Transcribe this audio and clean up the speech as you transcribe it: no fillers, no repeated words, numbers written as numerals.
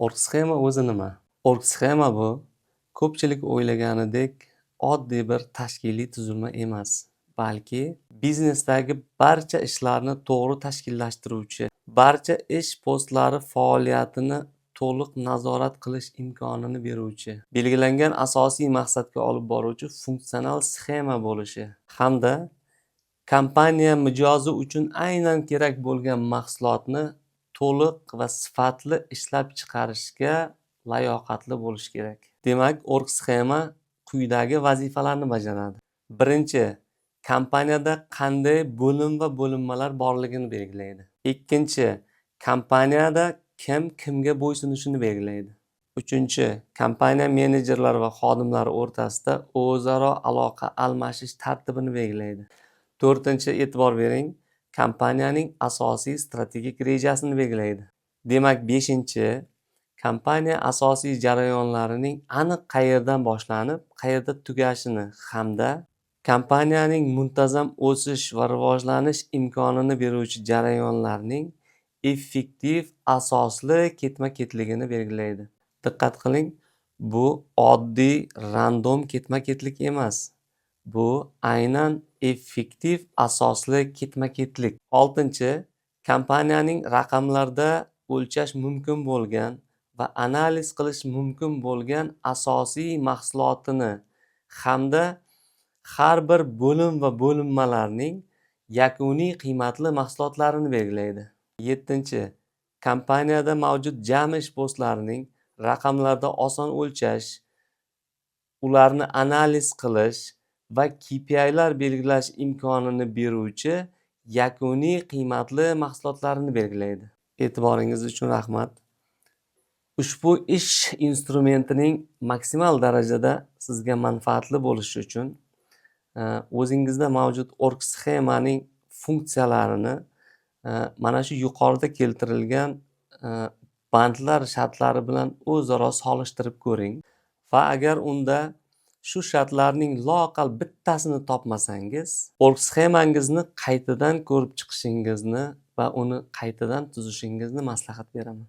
Org sxema o'zi nima? Org sxema bu ko'pchilik o'ylaganidek oddiy bir tashkiliy tuzilma emas, balki biznesdagi barcha ishlarni to'g'ri tashkillashtiruvchi, barcha ish postlari faoliyatini to'liq nazorat qilish imkonini beruvchi, belgilangan asosiy maqsadga olib boruvchi funksional sxema bo'lishi hamda kompaniya mijozi uchun aynan kerak bo'lgan mahsulotni to'liq va sifatli ishlab chiqarishga layoqatli bo'lishi kerak. Demak, org sxema quyidagi vazifalarni bajaradi. Birinchi, kompaniyada qanday bo'lim va bo'linmalar borligini belgilaydi. Ikkinchi, kompaniyada kim kimga bo'ysunishini belgilaydi. Uchinchi, kompaniya menejerlari va xodimlari o'rtasida o'zaro aloqa almashish tartibini belgilaydi. To'rtinchi, e'tibor bering, kompaniyaning asosiy strategik rejasini belgilaydi. Demak, beshinchi, kompaniya asosiy jarayonlarining aniq qayerdan boshlanib, qayerda tugashini hamda kompaniyaning muntazam o'sish va rivojlanish imkonini beruvchi jarayonlarning effektiv, asosli ketma-ketligini belgilaydi. Diqqat qiling, bu oddiy random ketma-ketlik emas. Bu aynan effektiv, asosli ketma-ketlik. Oltinchi, kompaniyaning raqamlarda o'lchash mumkin bo'lgan va analiz qilish mumkin bo'lgan asosiy mahsulotini hamda har bir bo'lim va bo'linmalarning yakuniy qiymatli mahsulotlarini belgilaydi. Yettinchi, kompaniyada mavjud jami ish postlarining raqamlarda oson o'lchash, ularni analiz qilish va KPIlar belgilash imkonini beruvchi yakuniy qiymatli mahsulotlarini belgilaydi. E'tiboringiz uchun rahmat. Ushbu ish instrumentining maksimal darajada sizga manfaatli bo'lishi uchun o'zingizda mavjud org sxemaning funksiyalarini mana shu yuqorida keltirilgan bandlar shartlari bilan o'zaro solishtirib ko'ring va agar unda shu shartlarning loaqal bittasini topmasangiz, org sxemangizni qaytadan ko'rib chiqishingizni va uni qaytadan tuzishingizni maslahat beraman.